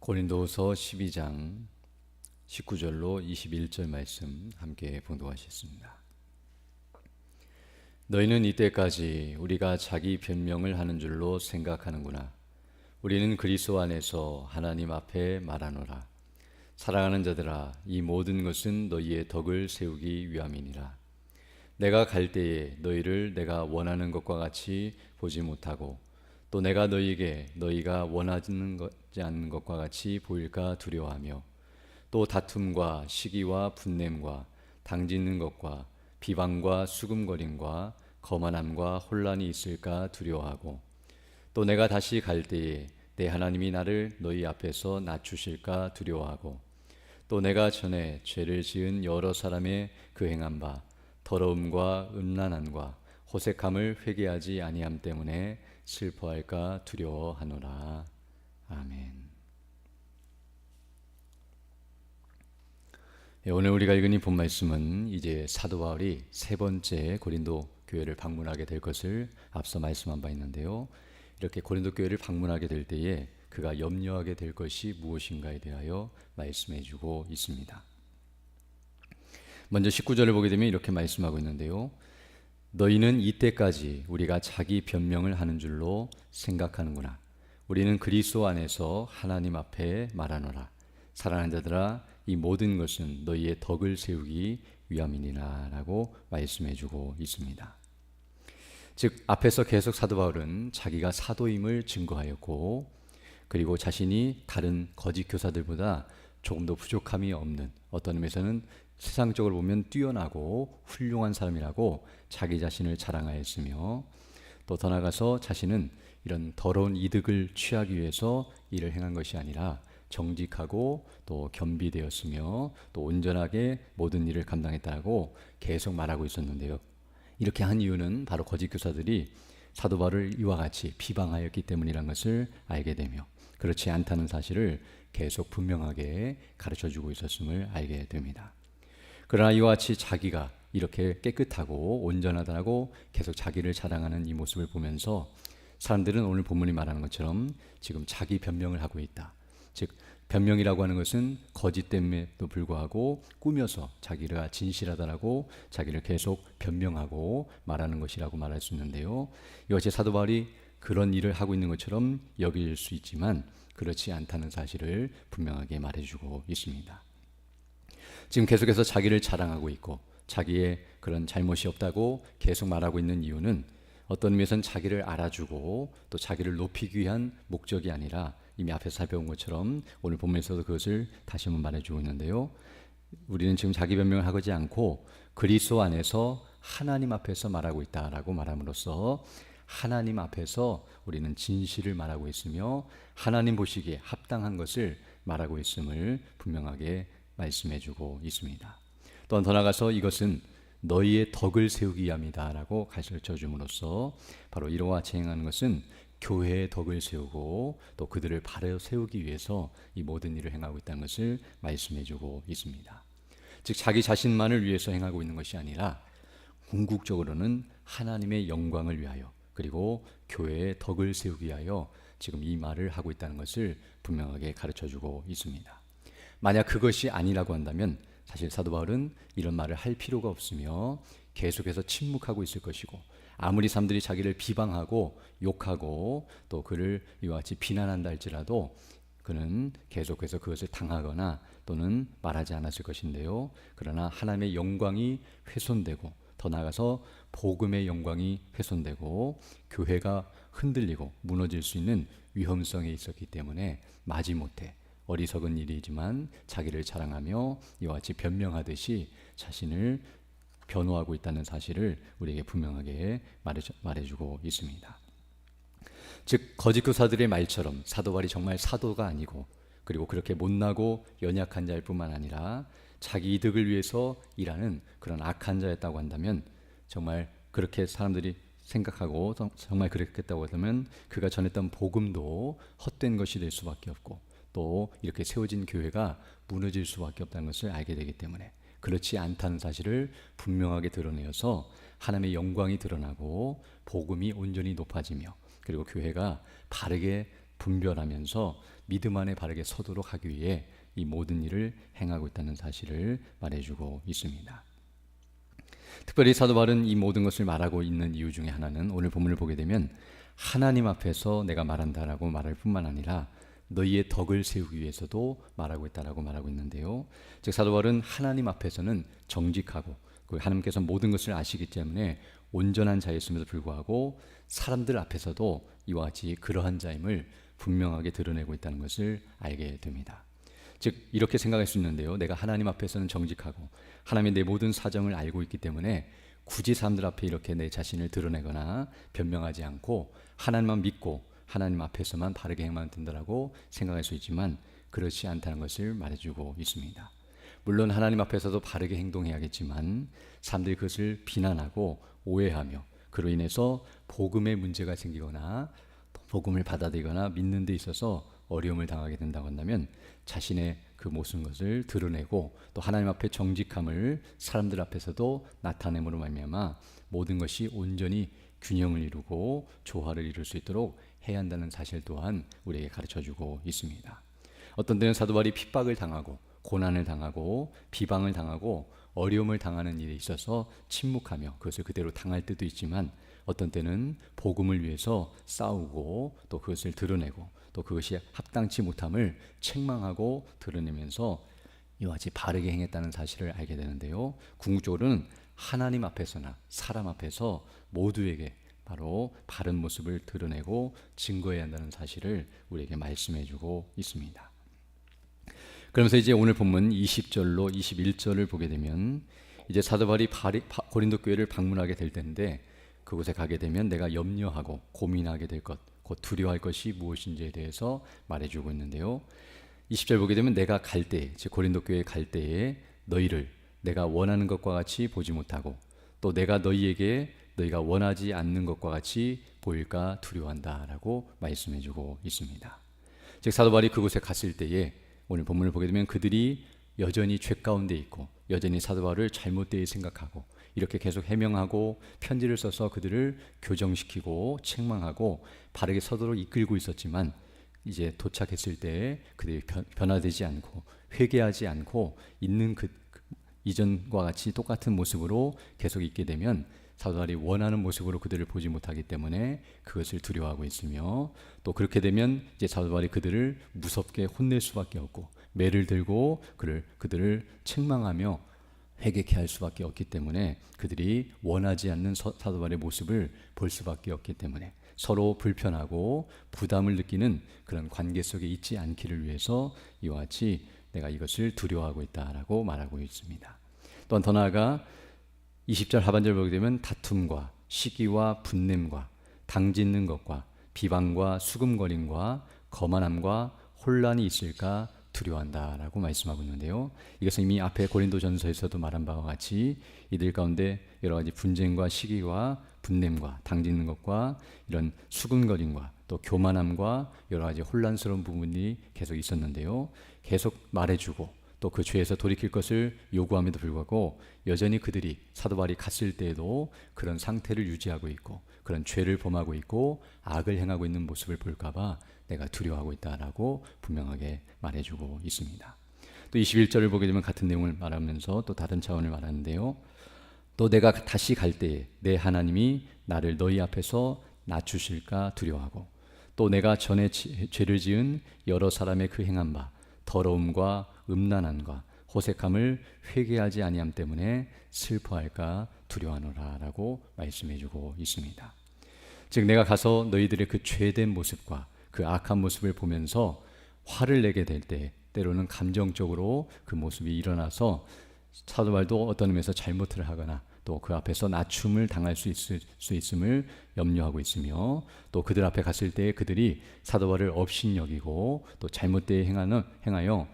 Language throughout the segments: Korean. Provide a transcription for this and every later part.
고린도후서 12장 19절로 21절 말씀 함께 봉독하셨습니다. 너희는 이때까지 우리가 자기 변명을 하는 줄로 생각하는구나. 우리는 그리스도 안에서 하나님 앞에 말하노라. 사랑하는 자들아, 이 모든 것은 너희의 덕을 세우기 위함이니라. 내가 갈 때에 너희를 내가 원하는 것과 같이 보지 못하고 또 내가 너희에게 너희가 원하지 않는 것과 같이 보일까 두려워하며 또 다툼과 시기와 분냄과 당짓는 것과 비방과 수금거림과 거만함과 혼란이 있을까 두려워하고 또 내가 다시 갈 때에 내 하나님이 나를 너희 앞에서 낮추실까 두려워하고 또 내가 전에 죄를 지은 여러 사람의 그 행한 바 더러움과 음란함과 호색함을 회개하지 아니함 때문에 슬퍼할까 두려워하노라. 아멘. 오늘 우리가 읽은 이 본 말씀은 이제 사도 바울이 세 번째 고린도 교회를 방문하게 될 것을 앞서 말씀한 바 있는데요. 이렇게 고린도 교회를 방문하게 될 때에 그가 염려하게 될 것이 무엇인가에 대하여 말씀해 주고 있습니다. 먼저 19절을 보게 되면 이렇게 말씀하고 있는데요. 너희는 이때까지 우리가 자기 변명을 하는 줄로 생각하는구나. 우리는 그리스도 안에서 하나님 앞에 말하노라. 사랑하는 자들아, 이 모든 것은 너희의 덕을 세우기 위함이니라 라고 말씀해 주고 있습니다. 즉 앞에서 계속 사도 바울은 자기가 사도임을 증거하였고 그리고 자신이 다른 거짓 교사들보다 조금 더 부족함이 없는, 어떤 의미에서는 세상적으로 보면 뛰어나고 훌륭한 사람이라고 자기 자신을 자랑하였으며 또 더 나아가서 자신은 이런 더러운 이득을 취하기 위해서 일을 행한 것이 아니라 정직하고 또 겸비되었으며 또 온전하게 모든 일을 감당했다고 계속 말하고 있었는데요. 이렇게 한 이유는 바로 거짓 교사들이 사도 바울을 이와 같이 비방하였기 때문이라는 것을 알게 되며 그렇지 않다는 사실을 계속 분명하게 가르쳐주고 있었음을 알게 됩니다. 그러나 이와 같이 자기가 이렇게 깨끗하고 온전하다고 계속 자기를 자랑하는 이 모습을 보면서 사람들은 오늘 본문이 말하는 것처럼 지금 자기 변명을 하고 있다. 즉 변명이라고 하는 것은 거짓됨에도 불구하고 꾸며서 자기가 진실하다라고 자기를 계속 변명하고 말하는 것이라고 말할 수 있는데요. 이것이 사도 바울이 그런 일을 하고 있는 것처럼 여길 수 있지만 그렇지 않다는 사실을 분명하게 말해주고 있습니다. 지금 계속해서 자기를 자랑하고 있고 자기의 그런 잘못이 없다고 계속 말하고 있는 이유는 어떤 의미에서는 자기를 알아주고 또 자기를 높이기 위한 목적이 아니라 이미 앞에서 살펴본 것처럼 오늘 본문에서도 그것을 다시 한번 말해주고 있는데요. 우리는 지금 자기 변명을 하지 않고 그리스도 안에서 하나님 앞에서 말하고 있다라고 말함으로써 하나님 앞에서 우리는 진실을 말하고 있으며 하나님 보시기에 합당한 것을 말하고 있음을 분명하게 말씀해주고 있습니다. 또한 더 나아가서 이것은 너희의 덕을 세우기 위함이다 라고 가르쳐 줌으로써 바로 이와 같이 행하는 것은 교회의 덕을 세우고 또 그들을 바로 세우기 위해서 이 모든 일을 행하고 있다는 것을 말씀해주고 있습니다. 즉 자기 자신만을 위해서 행하고 있는 것이 아니라 궁극적으로는 하나님의 영광을 위하여 그리고 교회의 덕을 세우기 위하여 지금 이 말을 하고 있다는 것을 분명하게 가르쳐주고 있습니다. 만약 그것이 아니라고 한다면 사실 사도 바울은 이런 말을 할 필요가 없으며 계속해서 침묵하고 있을 것이고 아무리 사람들이 자기를 비방하고 욕하고 또 그를 이와 같이 비난한다 할지라도 그는 계속해서 그것을 당하거나 또는 말하지 않았을 것인데요. 그러나 하나님의 영광이 훼손되고 더 나아가서 복음의 영광이 훼손되고 교회가 흔들리고 무너질 수 있는 위험성이 있었기 때문에 마지못해 어리석은 일이지만 자기를 자랑하며 이와 같이 변명하듯이 자신을 변호하고 있다는 사실을 우리에게 분명하게 말해주고 있습니다. 즉 거짓 교사들의 말처럼 사도 바울이 정말 사도가 아니고 그리고 그렇게 못나고 연약한 자일 뿐만 아니라 자기 이득을 위해서 일하는 그런 악한 자였다고 한다면 정말 그렇게 사람들이 생각하고 정말 그랬겠다고 하면 그가 전했던 복음도 헛된 것이 될 수밖에 없고 또 이렇게 세워진 교회가 무너질 수밖에 없다는 것을 알게 되기 때문에 그렇지 않다는 사실을 분명하게 드러내어서 하나님의 영광이 드러나고 복음이 온전히 높아지며 그리고 교회가 바르게 분별하면서 믿음 안에 바르게 서도록 하기 위해 이 모든 일을 행하고 있다는 사실을 말해주고 있습니다. 특별히 사도 바울은 이 모든 것을 말하고 있는 이유 중에 하나는 오늘 본문을 보게 되면 하나님 앞에서 내가 말한다라고 말할 뿐만 아니라 너희의 덕을 세우기 위해서도 말하고 있다라고 말하고 있는데요. 즉 사도 바울은 하나님 앞에서는 정직하고 하나님께서 모든 것을 아시기 때문에 온전한 자였음에도 불구하고 사람들 앞에서도 이와 같이 그러한 자임을 분명하게 드러내고 있다는 것을 알게 됩니다. 즉 이렇게 생각할 수 있는데요. 내가 하나님 앞에서는 정직하고 하나님의 내 모든 사정을 알고 있기 때문에 굳이 사람들 앞에 이렇게 내 자신을 드러내거나 변명하지 않고 하나님만 믿고 하나님 앞에서만 바르게 행하면 된다라고 생각할 수 있지만 그렇지 않다는 것을 말해주고 있습니다. 물론 하나님 앞에서도 바르게 행동해야겠지만 사람들이 그것을 비난하고 오해하며 그로 인해서 복음에 문제가 생기거나 복음을 받아들이거나 믿는 데 있어서 어려움을 당하게 된다고 한다면 자신의 그 모든 것을 드러내고 또 하나님 앞에 정직함을 사람들 앞에서도 나타냄으로 말미암아 모든 것이 온전히 균형을 이루고 조화를 이룰 수 있도록 해야 한다는 사실 또한 우리에게 가르쳐주고 있습니다. 어떤 때는 사도 바울이 핍박을 당하고 고난을 당하고 비방을 당하고 어려움을 당하는 일에 있어서 침묵하며 그것을 그대로 당할 때도 있지만 어떤 때는 복음을 위해서 싸우고 또 그것을 드러내고 또 그것이 합당치 못함을 책망하고 드러내면서 이와 같이 바르게 행했다는 사실을 알게 되는데요. 궁극적으로는 하나님 앞에서나 사람 앞에서 모두에게 바로 바른 모습을 드러내고 증거해야 한다는 사실을 우리에게 말씀해 주고 있습니다. 그러면서 이제 오늘 본문 20절로 21절을 보게 되면 이제 사도 바울이 고린도 교회를 방문하게 될 텐데 그곳에 가게 되면 내가 염려하고 고민하게 될 것, 곧 두려워할 것이 무엇인지에 대해서 말해주고 있는데요. 20절 보게 되면 내가 갈 때, 즉 고린도 교회에 갈 때에 너희를 내가 원하는 것과 같이 보지 못하고 또 내가 너희에게 너희가 원하지 않는 것과 같이 보일까 두려워한다라고 말씀해주고 있습니다. 즉 사도 바울이 그곳에 갔을 때에 오늘 본문을 보게 되면 그들이 여전히 죄 가운데 있고 여전히 사도 바울을 잘못되이 생각하고 이렇게 계속 해명하고 편지를 써서 그들을 교정시키고 책망하고 바르게 서도록 이끌고 있었지만 이제 도착했을 때 그들이 변화되지 않고 회개하지 않고 있는 그 이전과 같이 똑같은 모습으로 계속 있게 되면 사도 바울이 원하는 모습으로 그들을 보지 못하기 때문에 그것을 두려워하고 있으며 또 그렇게 되면 이제 사도 바울이 그들을 무섭게 혼낼 수밖에 없고 매를 들고 그들을 책망하며 회개케 할 수밖에 없기 때문에 그들이 원하지 않는 사도 바울의 모습을 볼 수밖에 없기 때문에 서로 불편하고 부담을 느끼는 그런 관계 속에 있지 않기를 위해서 이와 같이 내가 이것을 두려워하고 있다라고 말하고 있습니다. 또한 더 나아가 20절 하반절 보게 되면 다툼과 시기와 분냄과 당짓는 것과 비방과 수금거림과 거만함과 혼란이 있을까 두려워한다라고 말씀하고 있는데요. 이것은 이미 앞에 고린도전서에서도 말한 바와 같이 이들 가운데 여러 가지 분쟁과 시기와 분냄과 당짓는 것과 이런 수군거림과 또 교만함과 여러 가지 혼란스러운 부분이 계속 있었는데요. 계속 말해주고 또 그 죄에서 돌이킬 것을 요구함에도 불구하고 여전히 그들이 사도 바울이 갔을 때에도 그런 상태를 유지하고 있고 그런 죄를 범하고 있고 악을 행하고 있는 모습을 볼까봐 내가 두려워하고 있다라고 분명하게 말해주고 있습니다. 또 21절을 보게 되면 같은 내용을 말하면서 또 다른 차원을 말하는데요. 또 내가 다시 갈 때에 내 하나님이 나를 너희 앞에서 낮추실까 두려워하고 또 내가 전에 죄를 지은 여러 사람의 그 행한 바 더러움과 음란함과 호색함을 회개하지 아니함 때문에 슬퍼할까 두려워하노라라고 말씀해주고 있습니다. 즉 내가 가서 너희들의 그 죄된 모습과 그 악한 모습을 보면서 화를 내게 될 때 때로는 감정적으로 그 모습이 일어나서 사도 바울도 어떤 의미에서 잘못을 하거나 또 그 앞에서 낮춤을 당할 수 있음을 염려하고 있으며 또 그들 앞에 갔을 때 그들이 사도 바울을 업신여기고 또 잘못되이 행하여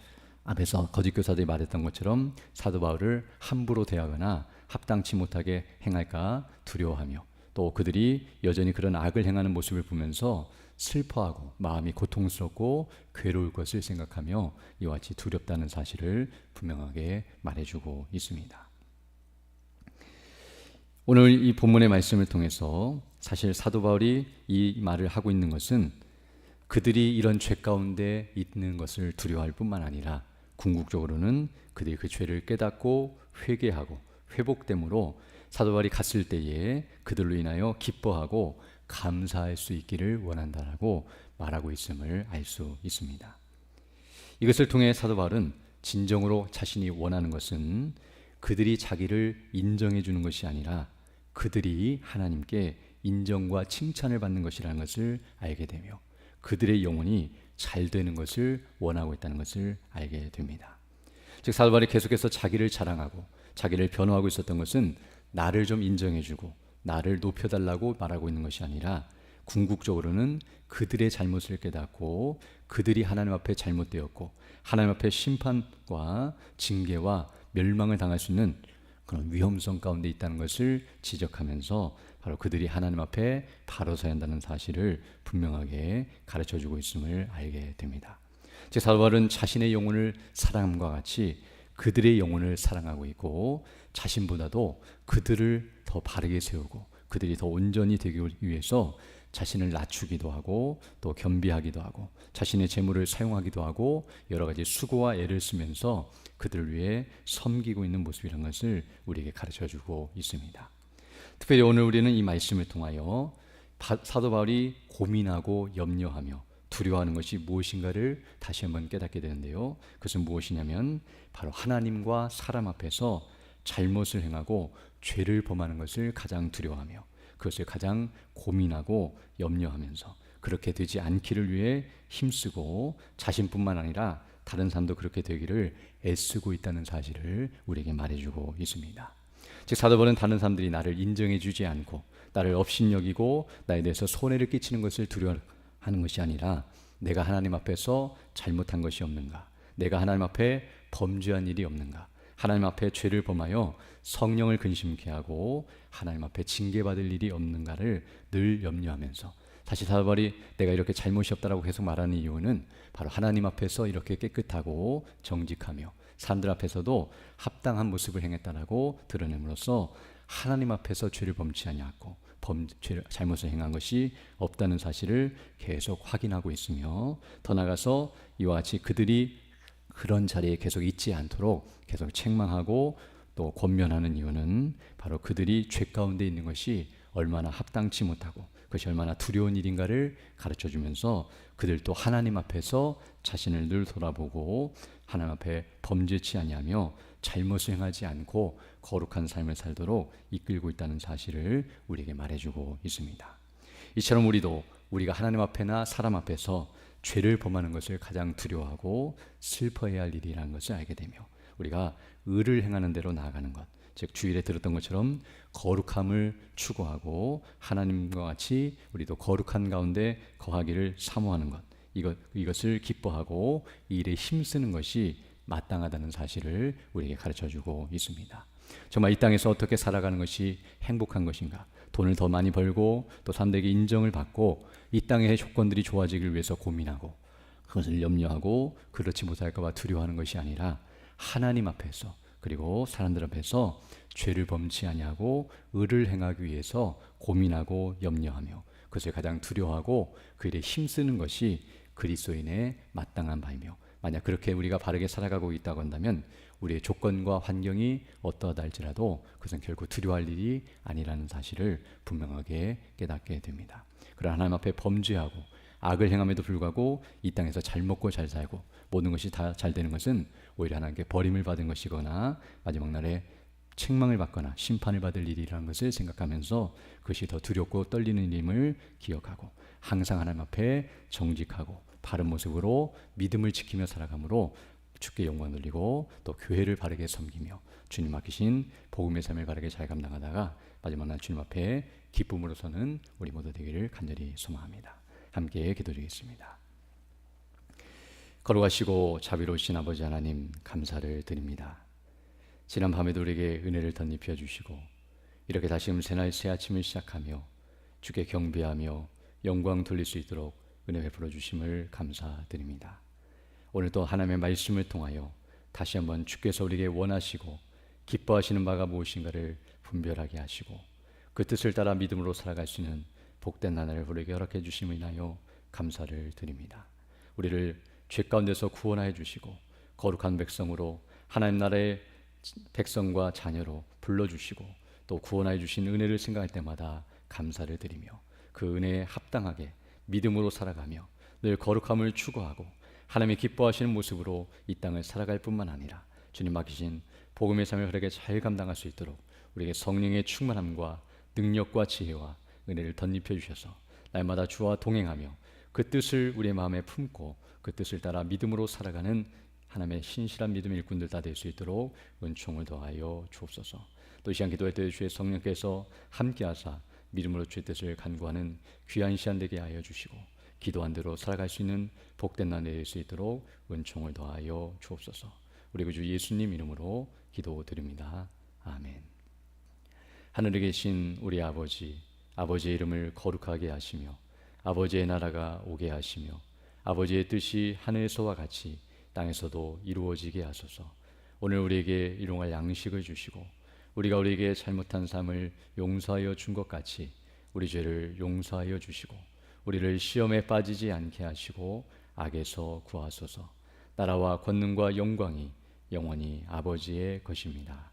앞에서 거짓 교사들이 말했던 것처럼 사도 바울을 함부로 대하거나 합당치 못하게 행할까 두려워하며 또 그들이 여전히 그런 악을 행하는 모습을 보면서 슬퍼하고 마음이 고통스럽고 괴로울 것을 생각하며 이와 같이 두렵다는 사실을 분명하게 말해주고 있습니다. 오늘 이 본문의 말씀을 통해서 사실 사도 바울이 이 말을 하고 있는 것은 그들이 이런 죄 가운데 있는 것을 두려워할 뿐만 아니라 궁극적으로는 그들이 그 죄를 깨닫고 회개하고 회복됨으로 사도 바울이 갔을 때에 그들로 인하여 기뻐하고 감사할 수 있기를 원한다라고 말하고 있음을 알 수 있습니다. 이것을 통해 사도 바울은 진정으로 자신이 원하는 것은 그들이 자기를 인정해 주는 것이 아니라 그들이 하나님께 인정과 칭찬을 받는 것이라는 것을 알게 되며 그들의 영혼이 잘 되는 것을 원하고 있다는 것을 알게 됩니다. 즉 사도 바울이 계속해서 자기를 자랑하고 자기를 변호하고 있었던 것은 나를 좀 인정해주고 나를 높여달라고 말하고 있는 것이 아니라 궁극적으로는 그들의 잘못을 깨닫고 그들이 하나님 앞에 잘못되었고 하나님 앞에 심판과 징계와 멸망을 당할 수 있는 그런 위험성 가운데 있다는 것을 지적하면서 바로 그들이 하나님 앞에 바로 서야 한다는 사실을 분명하게 가르쳐주고 있음을 알게 됩니다. 즉 사도 바울은 자신의 영혼을 사랑함과 같이 그들의 영혼을 사랑하고 있고 자신보다도 그들을 더 바르게 세우고 그들이 더 온전히 되기 위해서 자신을 낮추기도 하고 또 겸비하기도 하고 자신의 재물을 사용하기도 하고 여러 가지 수고와 애를 쓰면서 그들을 위해 섬기고 있는 모습이라는 것을 우리에게 가르쳐주고 있습니다. 특별히 오늘 우리는 이 말씀을 통하여 사도 바울이 고민하고 염려하며 두려워하는 것이 무엇인가를 다시 한번 깨닫게 되는데요. 그것은 무엇이냐면 바로 하나님과 사람 앞에서 잘못을 행하고 죄를 범하는 것을 가장 두려워하며 그것을 가장 고민하고 염려하면서 그렇게 되지 않기를 위해 힘쓰고 자신뿐만 아니라 다른 사람도 그렇게 되기를 애쓰고 있다는 사실을 우리에게 말해주고 있습니다. 즉 사도 바울은 다른 사람들이 나를 인정해 주지 않고 나를 업신여기고 나에 대해서 손해를 끼치는 것을 두려워하는 것이 아니라 내가 하나님 앞에서 잘못한 것이 없는가, 내가 하나님 앞에 범죄한 일이 없는가, 하나님 앞에 죄를 범하여 성령을 근심케 하고 하나님 앞에 징계받을 일이 없는가를 늘 염려하면서 사실 사도 바울이 내가 이렇게 잘못이 없다라고 계속 말하는 이유는 바로 하나님 앞에서 이렇게 깨끗하고 정직하며 사람들 앞에서도 합당한 모습을 행했다라고 드러냄으로써 하나님 앞에서 죄를 범치 아니하고 잘못을 행한 것이 없다는 사실을 계속 확인하고 있으며 더 나아가서 이와 같이 그들이 그런 자리에 계속 있지 않도록 계속 책망하고 또 권면하는 이유는 바로 그들이 죄 가운데 있는 것이 얼마나 합당치 못하고 그것이 얼마나 두려운 일인가를 가르쳐주면서 그들도 하나님 앞에서 자신을 늘 돌아보고 하나님 앞에 범죄치 아니하며 잘못을 행하지 않고 거룩한 삶을 살도록 이끌고 있다는 사실을 우리에게 말해주고 있습니다. 이처럼 우리도 우리가 하나님 앞에나 사람 앞에서 죄를 범하는 것을 가장 두려워하고 슬퍼해야 할 일이라는 것을 알게 되며 우리가 의를 행하는 대로 나아가는 것, 즉 주일에 들었던 것처럼 거룩함을 추구하고 하나님과 같이 우리도 거룩한 가운데 거하기를 사모하는 것, 이것을 기뻐하고 이 일에 힘쓰는 것이 마땅하다는 사실을 우리에게 가르쳐주고 있습니다. 정말 이 땅에서 어떻게 살아가는 것이 행복한 것인가, 돈을 더 많이 벌고 또 사람들에게 인정을 받고 이 땅의 조건들이 좋아지기를 위해서 고민하고 그것을 염려하고 그렇지 못할까 봐 두려워하는 것이 아니라 하나님 앞에서 그리고 사람들 앞에서 죄를 범치 아니하고 의를 행하기 위해서 고민하고 염려하며 그것을 가장 두려워하고 그 일에 힘쓰는 것이 그리스도인의 마땅한 바이며 만약 그렇게 우리가 바르게 살아가고 있다고 한다면 우리의 조건과 환경이 어떠하다 할지라도 그것은 결코 두려워할 일이 아니라는 사실을 분명하게 깨닫게 됩니다. 그러나 하나님 앞에 범죄하고 악을 행함에도 불구하고 이 땅에서 잘 먹고 잘 살고 모든 것이 다 잘 되는 것은 오히려 하나님께 버림을 받은 것이거나 마지막 날에 책망을 받거나 심판을 받을 일이라는 것을 생각하면서 그것이 더 두렵고 떨리는 일임을 기억하고 항상 하나님 앞에 정직하고 바른 모습으로 믿음을 지키며 살아가므로 주께 영광 돌리고 또 교회를 바르게 섬기며 주님 맡기신 복음의 삶을 바르게 잘 감당하다가 마지막 날 주님 앞에 기쁨으로 서는 우리 모두 되기를 간절히 소망합니다. 함께 기도드리겠습니다. 걸어가시고 자비로우신 아버지 하나님 감사를 드립니다. 지난 밤에도 우리에게 은혜를 덧입혀 주시고 이렇게 다시금 새날 새 아침을 시작하며 주께 경배하며 영광 돌릴 수 있도록 은혜 베풀어 주심을 감사드립니다. 오늘도 하나님의 말씀을 통하여 다시 한번 주께서 우리에게 원하시고 기뻐하시는 바가 무엇인가를 분별하게 하시고 그 뜻을 따라 믿음으로 살아갈 수 있는 복된 나날을 우리에게 허락해 주심을 인하여 감사를 드립니다. 우리를 죄 가운데서 구원하여 주시고 거룩한 백성으로 하나님 나라의 백성과 자녀로 불러주시고 또 구원하여 주신 은혜를 생각할 때마다 감사를 드리며 그 은혜에 합당하게 믿음으로 살아가며 늘 거룩함을 추구하고 하나님이 기뻐하시는 모습으로 이 땅을 살아갈 뿐만 아니라 주님 맡기신 복음의 삶을 흐르게 잘 감당할 수 있도록 우리에게 성령의 충만함과 능력과 지혜와 은혜를 덧입혀 주셔서 날마다 주와 동행하며 그 뜻을 우리의 마음에 품고 그 뜻을 따라 믿음으로 살아가는 하나님의 신실한 믿음의 일꾼들 다 될 수 있도록 은총을 더하여 주옵소서. 또 이 시간 기도할 때 주의 성령께서 함께하사 믿음으로 주의 뜻을 간구하는 귀한 시간 되게 하여 주시고 기도한 대로 살아갈 수 있는 복된 날 될 수 있도록 은총을 더하여 주옵소서. 우리 구주 예수님 이름으로 기도드립니다. 아멘. 하늘에 계신 우리 아버지, 아버지의 이름을 거룩하게 하시며 아버지의 나라가 오게 하시며 아버지의 뜻이 하늘에서와 같이 땅에서도 이루어지게 하소서. 오늘 우리에게 일용할 양식을 주시고 우리가 우리에게 잘못한 삶을 용서하여 준 것 같이 우리 죄를 용서하여 주시고 우리를 시험에 빠지지 않게 하시고 악에서 구하소서. 나라와 권능과 영광이 영원히 아버지의 것입니다.